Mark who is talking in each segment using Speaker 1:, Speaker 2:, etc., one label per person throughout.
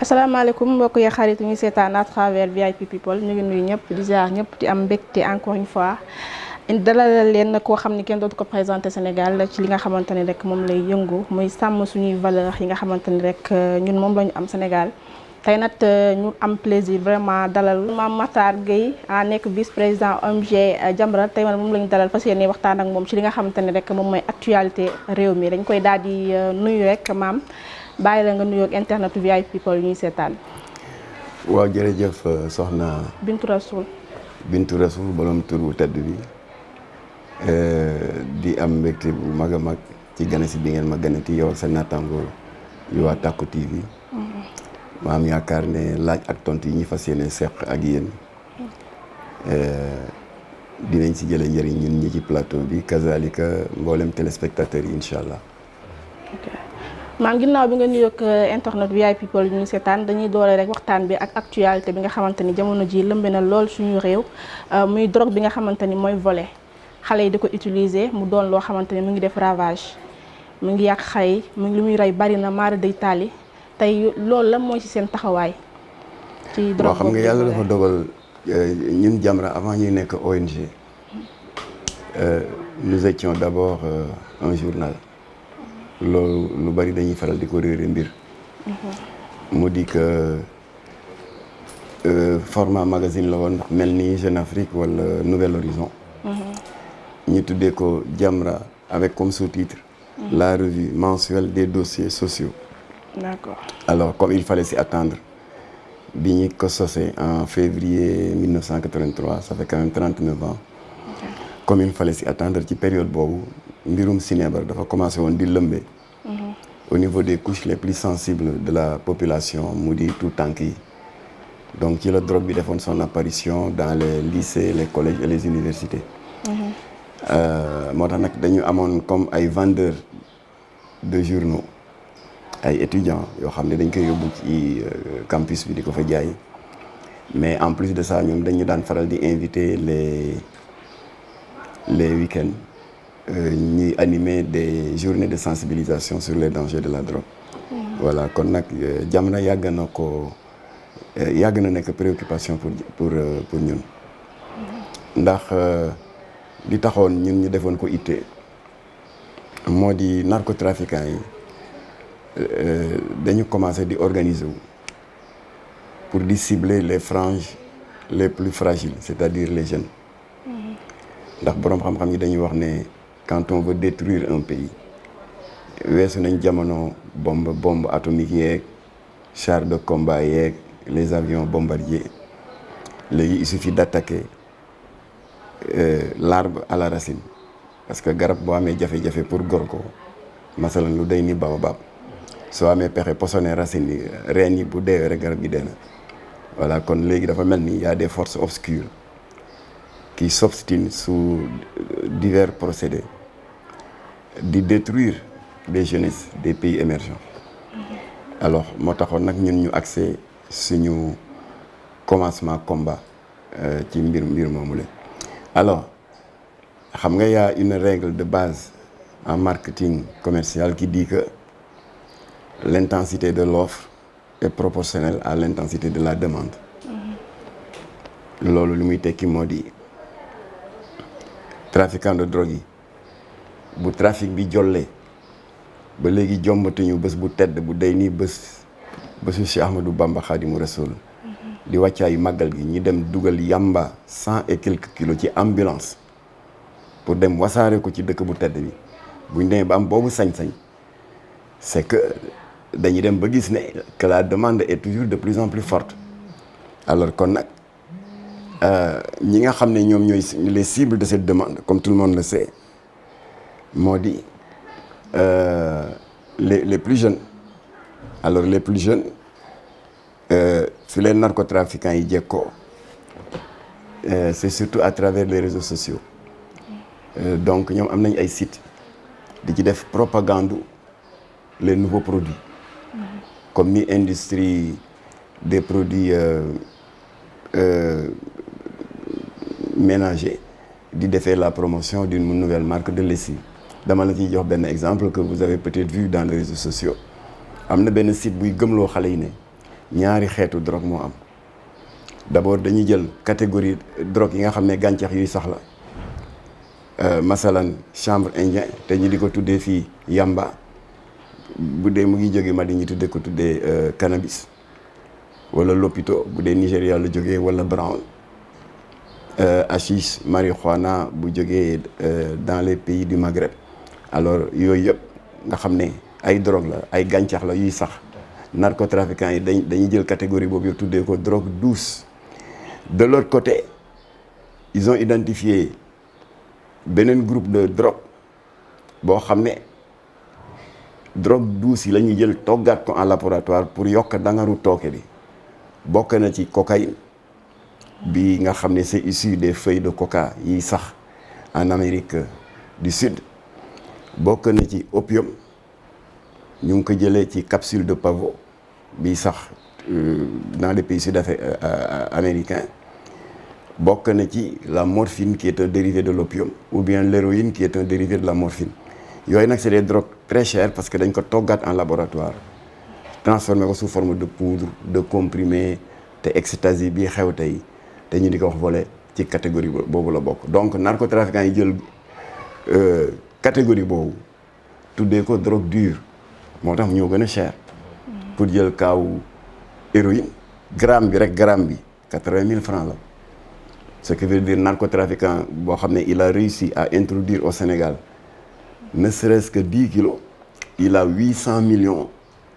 Speaker 1: asalaamaaleykum mbokk yi xarit ñu seetaan à travers VIP People ñu ngi nuyu ñëpp di ziar ñëpp di am mbégte encore une fois dalal leen koo xam ni kenn dootu ko présenté Sénégal ci li nga xamante ni rek moom lay yëngu muy sàmm suñuy valeur yi nga xamante ni rek ñun moom la ñu am Sénégal. tey nag ñu am plaisir vraiment dalal Mame Matar Gueye nekk vice président ONG Jamra tey man moom la ñu dalal fas yéene waxtaan ak moom ci li nga xamante ni rek moom mooy actualité réew mi dañ koy daal di nuyu rek maam. bàyyi la nga nuyoog internet VIP People ñuy seetaan.
Speaker 2: waaw jërëjëf soxna
Speaker 1: Bintou Rassoul.
Speaker 2: Bintou Rassoul borom tur bu tedd bi di am mbégte bu mag a mag ci ganasi bi ngeen ma ganati yow ak sa naataango yu waa Tacko TV. ma am yaakaar ne laaj ak tontu yi ñu fas yéene seq ak yéen dinañ si jëlee njëriñ ñun ñi ci plateau bi kazalika mboolem téléspectateurs yi incha allah.
Speaker 1: maam ginnaaw bi nga nuyoog internet VIP People ñu seetaan dañuy doole rek waxtaan bi ak actualité bi nga xamante ni jamono ji lëmbe na lool suñu réew muy drogue bi nga xamante ni mooy volet xale yi di ko utiliser mu doon loo xamante ni mu ngi def ravage mu ngi yàq xale yi mu ngi li muy rey bari na maara day taali tey loolu la mooy ci seen taxawaay. ci drogue
Speaker 2: xam nga yàlla dafa dogal ñun Jamra avant ñuy nekk ONG nous étions d'abord un journal. loolu lu bari dañuy faral di ko réere mbir mu di que format magazine la woon mel ni Jeune Afrique wala Nouvel Horizon ñu tuddee ko Jamra avec comme sous-titre la revue mensuelle des dossiers sociaux.
Speaker 1: D'accord.
Speaker 2: Alors comme il fallait s'y attendre bi ñu ko sosé en février 1983 ça fait quand même 39 ans. Okay. Comme il fallait s'y attendre ci période boobu mbirum sinébar dafa commencé woon di lëmbe au niveau des couches les plus sensibles de la population mu di tout tànk yi donc ci la drogue bi defoon son apparition dans les lycées les collèges et les universités moo tax nag dañu amoon comme ay vendeurs de journaux ay étudiants yoo xam ne dañ koy yóbbu ci campus bi di ko fa jaay mais en plus de ça ñoom dañu daan faral di inviter les week-ends ñuy animer des journées de sensibilisation sur les dangers de la drogue. Voilà kon nag Jamra yàgg na nekk préoccupation pour ñun. ndax li taxoon ñun ñu defoon ko itte moo di narcotrafiquants yi dañu commencé di organiser wu pour di cibler les franges les plus fragiles c'est-à-dire les jeunes. ndax boroom xam-xam yi dañuy wax ne. Quand on veut détruire un pays weesu nañ jamono bombe atomique yeeg chars de combat yeeg les avions bombardiers léegi il suffit d'attaquer l'arbre à la racine parce que garab boo amee jafe-jafe pour gor ko masalan lu day ni baobab soo amee pexe posone racine yi reen yi bu deewee rek garab gi dee na voilà kon léegi dafa mel ni y a des forces obscures qui s'obstinent sous divers procédés di détruire des jeunesses des pays émergents. Alors moo taxoon nag ñun ñu accès suñu commencement combat ci mbir moomu la. Alors xam nga y a une règle de base en marketing commercial qui dit que l'intensité de l'offre est proportionnelle à l'intensité de la demande. Loolu li muy tekki moo di trafiquant de drogue yi bu trafic bi jollee ba léegi jombatuñu bés bu tedd bu day nii bésu Cheikh Ahmadou Bamba Khadimou Rassoul di wàccaayu màggal gi ñi dem dugal yamba 100 et quelques kilos ci ambulance pour dem wasaare ko ci dëkk bu tedd bi buñ demee ba am boobu sañ-sañ c'est que dañuy dem ba gis ne que la demande est toujours de plus en plus forte alors kon nag ñi nga xam ne ñoom ñooy les cibles de cette demande comme tout le monde le sait moo di les plus jeunes alors les plus jeunes fi leen narcotrafiquants yi jekkoo c'est surtout à travers les réseaux sociaux donc ñoom am nañ ay sites di ci def propagande les nouveaux produits comme ni industrie des produits ménager di defee la promotion d'une nouvelle marque de lessive dama la ciy jox benn exemple que vous avez peut-être vu dans les réseaux sociaux am na benn site buy gëmloo xale yi ne ñaari xeetu drogue moo am d'abord dañuy jël catégorie drogue yi nga xam ne gàncax yuy sax la masalan chanvre indien te ñu di ko tuddee fii yamba bu dee mu ngi jógee Mali ñu tuddee ko tuddee cannabis wala lopito bu dee Nigéria la jógee wala brown hashish marijuana bu jógee dans les pays du Maghreb alors yooyu yëpp nga xam ne ay drogue la ay gàncax la yuy sax narcotrafiquants yi dañuy jël catégorie boobu yëpp tuddee ko drogue douce. De l'autre côté ils ont identifié beneen groupe de drogue boo xam ne drogue douce yi la ñuy jël toggaat ko en laboratoire pour yokk dangaru tooke bi bokk na ci cocaïne bi nga xam ne c'est issu des feuilles de coca yi sax en Amérique du Sud bokk na ci opium ñu ngi ko jëlee ci capsule de pavot bi sax dans les pays sud-américains bokk na ci la morphine qui est un dérivé de l'opium ou bien l'héroïne qui est un dérivé de la morphine yooyu nag c'est des drogues très chères parce que dañ ko toggaat en laboratoire transformé ko sous forme de poudre de comprimé te ecstasy bii xew tey te ñu di ko wax volet ci catégorie boobu la bokk donc narcotrafiquants yi jël catégorie boobu tuddee ko drogue dure moo tax ñoo gën a cher pour jël kaawu héroïne gramme bi rek gramme bi 80 000 francs la ce qui veut dire narcotrafiquant boo xam ne il a réussi à introduire au Sénégal ne serait-ce que 10 kilos il a 800 millions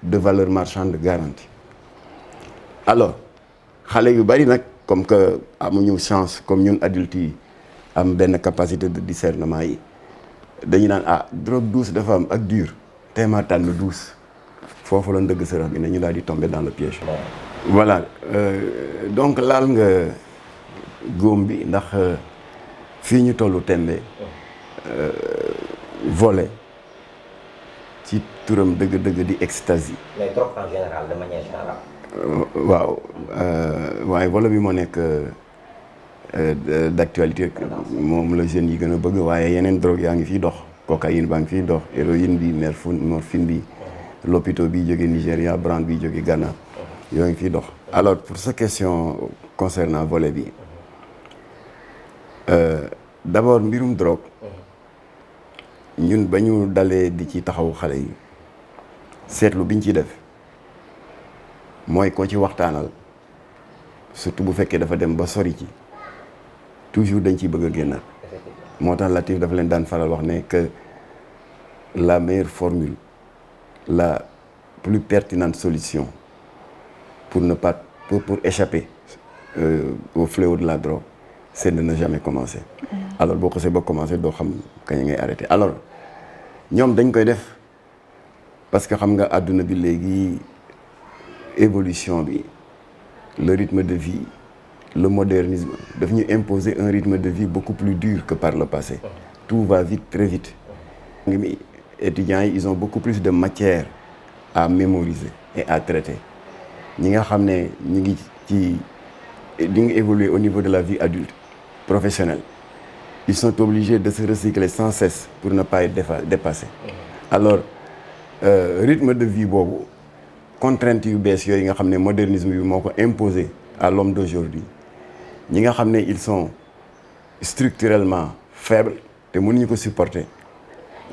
Speaker 2: de valeur marchande garantie alors xale yu bari nag comme que amuñu chance comme ñun adultes yi am benn capacité de discernement yi dañu naan drogue douce dafa am ak dure teema tànn douce foofu la ndëgg sërëx bi nañu daal di tomber dans le piège. Voilà donc laal nga góom bi ndax fii ñu tollu tembe volet ci turam dëgg-dëgg di ecstasy.
Speaker 3: mais drogue en général de manière générale.
Speaker 2: waaw waaye volet bi moo nekk d'actualité moom la jeunes yi gën a bëgg waaye yeneen drogue yaa ngi fiy dox cocaïne baa ngi fiy dox héroïne bi morphine bi lopito bi jóge Nigéria brown bi jóge Ghana yoo ngi fiy dox. alors pour sa question concernant volet bi d'abord mbirum drogue ñun ba ñu dalee di ci taxawu xale yi seetlu biñ ci def mooy koo ci waxtaanal surtout bu fekkee dafa dem ba sori ci toujours dañ ciy bëgg a génnaat moo tax Latif dafa leen daan faral wax ne que la meilleure formule la plus pertinente solution pour ne pas pour échapper au fléau de la drogue c'est de ne jamais commencer. alors boo ko see ba commencer doo xam kañ ngay arrêter alors ñoom dañ koy def parce que xam nga àdduna bi léegi évolution bi le rythme de vie le modernisme daf ñu imposer un rythme de vie beaucoup plus dur que par le passé. tout va vite très vite. étudiants yi ils ont beaucoup plus de matière à mémoriser et à traiter ñi nga xam ne ñu ngi ci di nga évoluer au niveau de la vie adulte professionnelle ils sont obligés de se recycler sans cesse pour ne pas être dépassés. alors rythme de vie boobu contraintes yu bees yooyu nga xam ne modernisme bi moo ko imposé à l'homme d'aujourd'hui ñi nga xam ne ils sont structurellement faibles te mënuñu ko supporter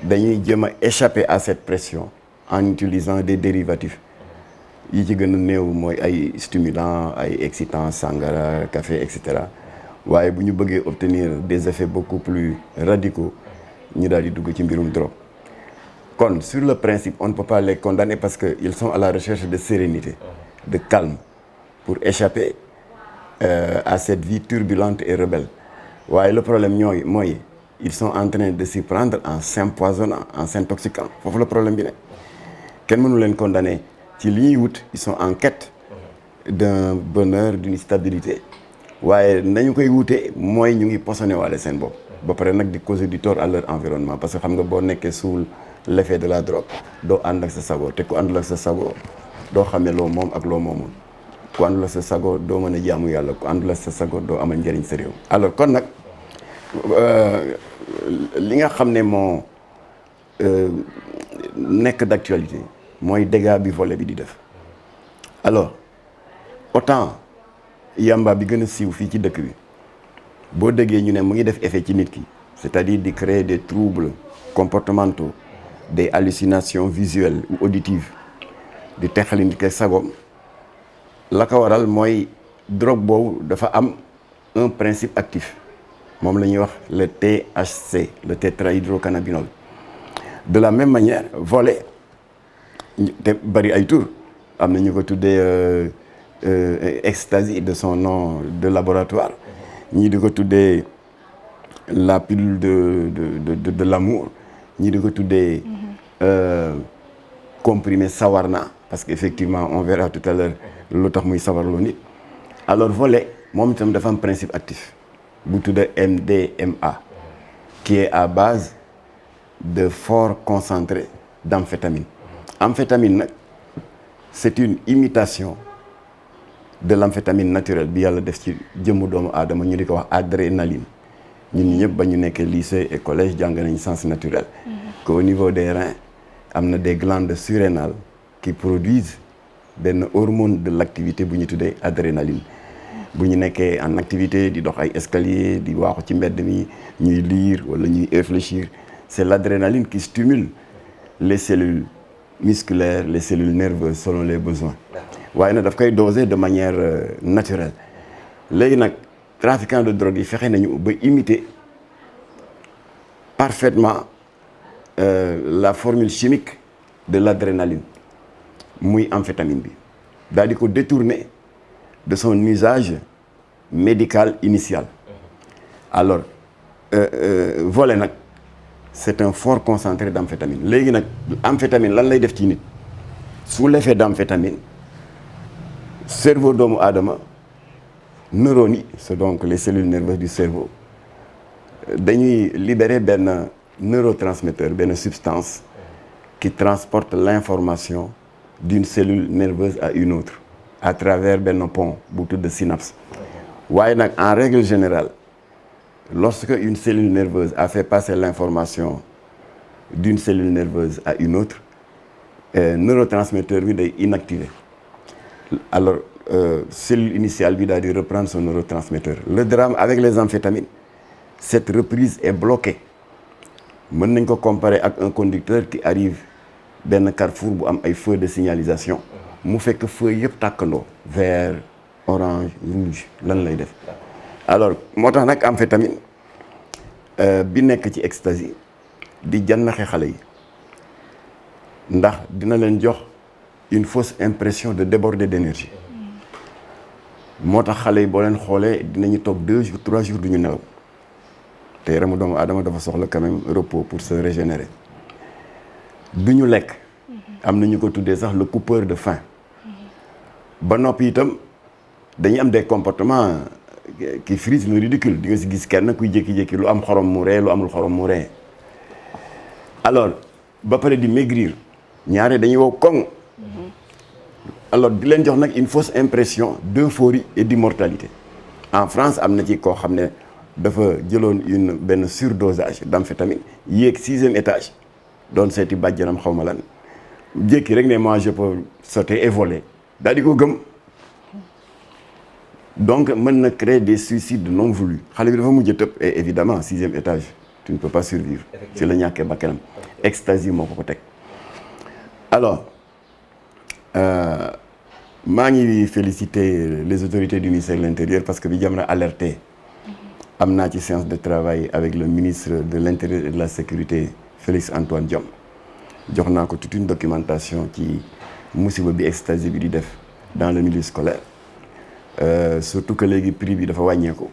Speaker 2: dañuy jéem a échapper à cette pression en utilisant des dérivatifs yi ci gën a néew mooy ay stimulants ay excitants sangara café et cetera waaye bu ñu bëggee obtenir des effets beaucoup plus radicaux ñu daal di dugg ci mbirum drogue. kon sur le principe on ne peut pas les condamner parce que ils sont à la recherche de sérénité de calme pour échapper à cette vie turbulente et rebelle waaye le problème mooy ils sont en train de s'y prendre en s'empoisonnant en s'intoxiquant foofu le problème bi ne kenn mënu leen condamner ci li ñuy wut ils sont en quête d'un bonheur d'une stabilité waaye nañu koy wutee mooy ñu ngi posone waale seen bopp ba pare nag di causer du tort à leur environnement parce que xam nga boo nekkee sous l'effet de la drogue doo ànd ak sa sago te ku àndul ak sa sago doo xamee loo moom ak loo moomul ku àndul ak sa sago doo mën a jaamu yàlla ku àndul ak sa sago doo amal njëriñ sa réew. alors kon nag li nga xam ne moo nekk d'actualité mooy dégâts bi volet bi di def alors autant yamba bi gën a siiw fii ci dëkk bi boo déggee ñu ne mu ngi def effet ci nit ki c'est-à-dire di créer des troubles comportementaux des hallucinations visuelles ou auditives di texali nit ki sagoom la ko waral mooy drogue boobu dafa am un principe actif moom la ñuy wax le THC le tétrahydrocannabinol de la même manière volet te bari ay tur am na ñu ko tuddee ecstasy de son nom de laboratoire ñii di ko tuddee la pilule de l'amour ñii di ko tuddee comprimé sawarna parce que effectivement on verra tout à l'heure lu tax muy sawarloo nit alors volet moom itam dafa am principe actif bu tuddee MDMA qui est à base de forts concentrés d'amphétamine. Amphétamine nag c'est une imitation de l'amphétamine naturelle bi yàlla def ci jëmmu doomu aadama ñu di ko wax adrénaline ñun ñi ñëpp ba ñu nekkee lycée et collège jàng nañ sciences naturelles qu'au niveau des reins am na des glandes surrénales qui produisent benn hormone de l'activité bu ñu tuddee adrénaline bu ñu nekkee en activité di dox ay escalier di waaxu ci mbedd mi ñuy lire wala ñuy réfléchir c'est l'adrénaline qui stimule les cellules musculaires les cellules nerveuses selon les besoins waaye nag daf koy doser de manière naturelle léegi nag trafiquants de drogue yi fexe nañu ba imiter parfaitement la formule chimique de l'adrénaline muy amphétamine bi daal di ko détourner de son usage médical initial alors volet nag c'est un fort concentré d'amphétamine léegi nag amphétamine lan lay def ci nit sous l'effet d'amphétamine cerveau doomu aadama neurones yi c'est donc les cellules nerveuses du cerveau dañuy libérer benn neurotransmetteur benn substance qui transporte l'information d'une cellule nerveuse à une autre à travers benn pont bu tudd synapse waaye nag en règle générale lorsque une cellule nerveuse a fait passer l'information d'une cellule nerveuse à une autre neurotransmetteur bi day inactivé alors cellule initiale bi daal di reprendre son neurotransmetteur le drame avec les amphétamines cette reprise est bloquée mën nañ ko comparer ak un conducteur qui arrive benn carrefour bu am ay feux de signalisation mu fekk feux yëpp tàkkandoo vert orange rouge lan lay def alors moo tax nag amphétamine bi nekk ci ecstasy di jannaxe xale yi ndax dina leen jox une fausse impression de déborder d'énergie moo tax xale yi boo leen xoolee dinañu toog 2 jours 3 jours du ñu nelaw te yaramu doomu aadama dafa soxla quand même repos pour se régénérer du ñu lekk am na ñu ko tuddee sax le coupeur de faim ba noppi itam dañuy am des comportements qui frisent le ridicule di nga si gis kenn kuy jékki-jékki lu am xorom mu ree lu amul xorom mu ree alors ba pare di maigrir ñaare dañuy wow koŋ alors di leen jox nag une fausse impression d'euphorie et d'immortalité en France am na ci koo xam ne dafa jëloon benn surdosage d'amphétamine yéeg 6e étage doon seeti bàjjanam xaw ma lan jékki rek ne moi je peux sauter et voler daal di ko gëm donc mën na créer des suicides non voulus xale bi dafa mujj tëb et évidemment 6e étage tu ne peux pas survivre ci la ñàkkee bakkanam ecstasy moo ko teg alors maa ngi féliciter les autorités du ministère de l'Intérieur parce que bi Jamra alerté am naa ci séance de travail avec le ministre de l'Intérieur et de la Sécurité Félix Antoine Diome jox naa ko toute une documentation ci musiba bi ecstasy bi di def dans le milieu scolaire surtout que léegi prix bi dafa wàññeeku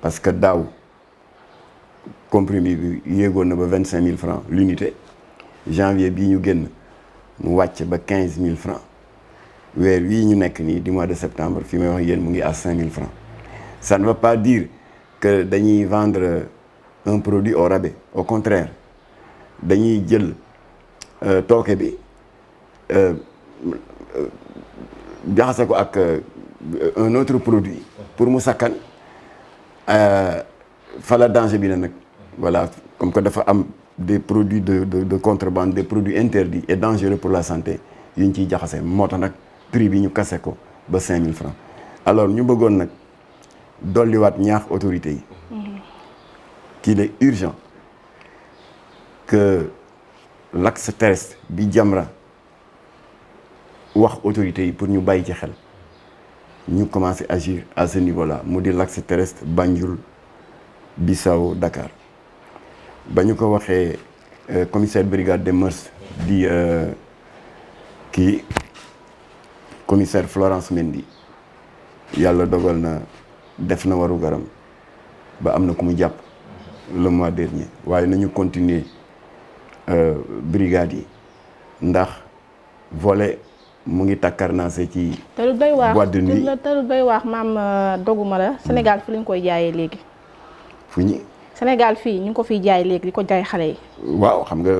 Speaker 2: parce que daaw comprimé bi yéegoon na ba 25 000 francs l'unité janvier bii ñu génn mu wàcc ba 15 000 francs weer wii ñu nekk nii du mois de septembre fi may wax yéen mu ngi à 5 000 francs ça ne veut pas dire que dañuy vendre un produit au rabais au contraire dañuy jël tooke bi jaxase ko ak un autre produit pour mu sakkan fa la danger bi ne nag voilà comme que dafa am des produits de contrebande des produits interdits et dangereux pour la santé yu ñu ciy jaxase moo tax nag prix bi ñu kase ko ba 5000 francs. Alors ñu bëggoon nag dolliwaat ñaax autorités yi qu'il est urgent que l'axe terrestre bi Jamra wax autorités yi pour ñu bàyyi ci xel ñu commencer agir à ce niveau-là mu di l'axe terrestre Banjul Bissau Dakar ba ñu ko waxee commissaire brigade des mœurs di kii commissaire Florence Mendy yàlla dogal na def na waru garam ba am na ku mu jàpp le mois dernier waaye nañu continuer brigade yi ndax volet mu ngi takkarnaase ci boîte de nuit
Speaker 1: te lu doy waax maam doguma la Sénégal fi lañ koy jaayee léegi
Speaker 2: fu ñi
Speaker 1: Sénégal fii ñu ngi ko fiy jaay léegi di ko jaay xale yi
Speaker 2: waaw xam nga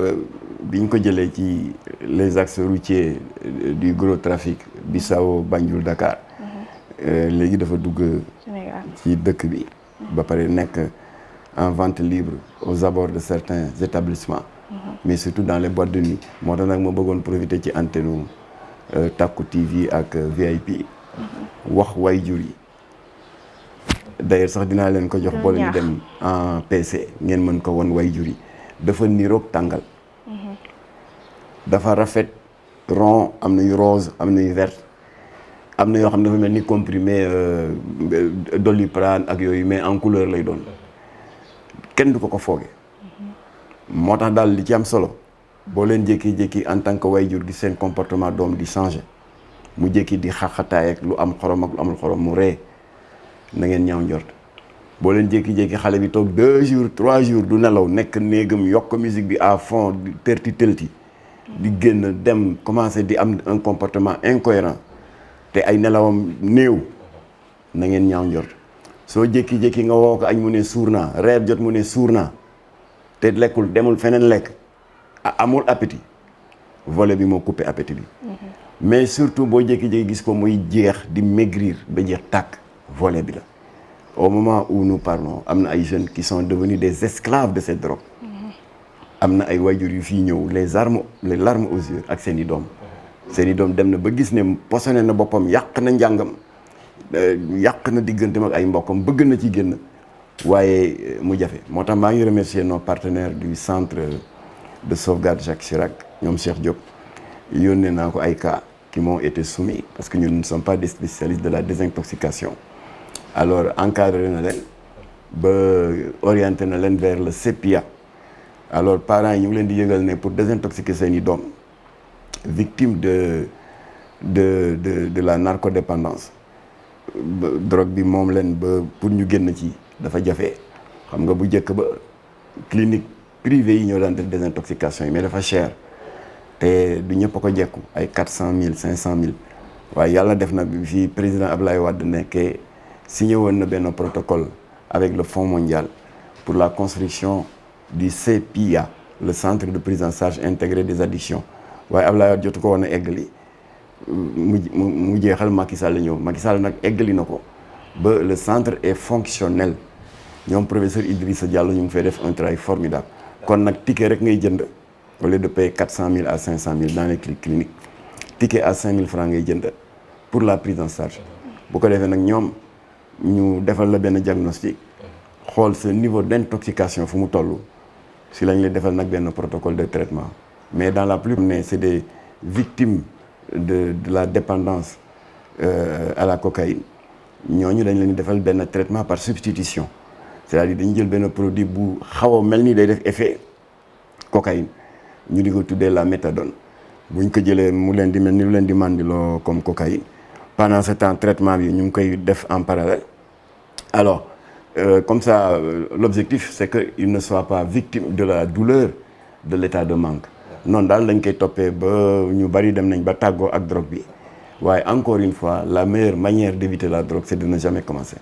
Speaker 2: biñ ko jëlee ci les axes routiers du gros trafic Bissau Banjul Dakar léegi dafa dugg ci dëkk bi ba pare nekk en vente libre aux abords de certains établissements mais surtout dans les boîtes de nuit moo tax nag ma bëggoon profiter ci antenne Takku TV ak VIP wax waajur yi d'ailleurs sax dinaa leen ko jox boo leen dem en PC ngeen mën ko won waajur yi dafa niroog tàngal dafa rafet rond am na yu rose am na yu vert am na yoo xam ne dafa mel ni comprimé Doliprane ak yooyu mais en couleur lay doon kenn du ko fooge moo tax daal li ci am solo boo leen jékki-jékki en tant que waajur gi seen comportement doom di changer mu jékki di xaxataay ak lu am xorom ak lu amul xorom mu ree na ngeen ñaaw njort boo leen jékki-jékki xale bi toog 2 jours 3 jours du nelaw nekk néegam yokk musique bi à fond di tërti di génn dem commencer di am un comportement incohérent te ay nelawam néew na ngeen ñaaw njort soo jékki-jékki nga woo ko añ mu ne suur naa reer jot mu ne suur naa te lekkul demul feneen lekk amul appétit volet bi moo coupé appétit bi mais surtout boo jékki-jékki gis ko muy jeex di maigrir ba jeex tàkk volet bi la au moment où nous parlons am na ay jeunes qui sont devenus des esclaves de cette drogue am na ay waajur yu fii ñëw les larmes aux yeux ak seen i doom dem na ba gis ne posone na boppam yàq na njàngam yàq na digganteem ak ay mbokkam bëgg na ci génn waaye mu jafe moo tax maa ngi remercier nos partenaires du centre de sauvegarde Jacques Chirac ñoom Cheikh Diop yónnee naa ko ay cas qui m'ont été soumis parce que nous ne sommes pas des spécialistes de la désintoxication alors encadré na leen ba orienté na leen vers le CEPIA alors parents yi ñu ngi leen di yëgal ne pour désintoxiquer seen i doom victime de la narcodépendance drogue bi moom leen ba pour ñu génn ci dafa jafe xam nga bu njëkk ba clinique privée yi ñoo daan def désintoxication yi mais dafa cher te du ñëpp a ko jekku ay 400 000 500 000 waaye yàlla def na bi fii président Ablaye Wade nekkee signé woon na benn protocole avec le Fonds mondial pour la construction du CEPIA le centre de prise en charge intégrée des addictions waaye Ablaye Wade jotu ko woon a eggali mu jeexal Macky Sall la ñëw Macky Sall nag eggali na ko ba le centre est fonctionnel ñoom professeur Idrissa Diallo ñu ngi fay def un travail formidable kon nag ticket rek ngay jënd au lieu de payer 400 000 à 500 000 dans les cliniques ticket à 5 000 francs ngay jënd pour la prise en charge bu ko defee nag ñoom ñu defal la benn diagnostic xool sa niveau d'intoxication fu mu toll si lañ lay defal nag benn protocole de traitement mais dans la plupart ne c'est des victimes de la dépendance à la cocaïne ñooñu dañ leen defal benn traitement par substitution c'est-à-dire dañu jël benn produit bu xaw a mel ni day def effet cocaïne ñu di ko tuddee la méthadone buñ ko jëlee mu leen di mel ni lu leen di mandiloo comme cocaïne pendant ce temps traitement bi ñu ngi koy def en parallèle alors comme ça l'objectif c'est que il ne soit pas victime de la douleur de l'état de manque noonu daal lañ koy toppee ba ñu bari dem nañ ba tàggoo ak drogue bi waaye encore une fois la meilleure manière d'éviter la drogue c'est de ne jamais commencer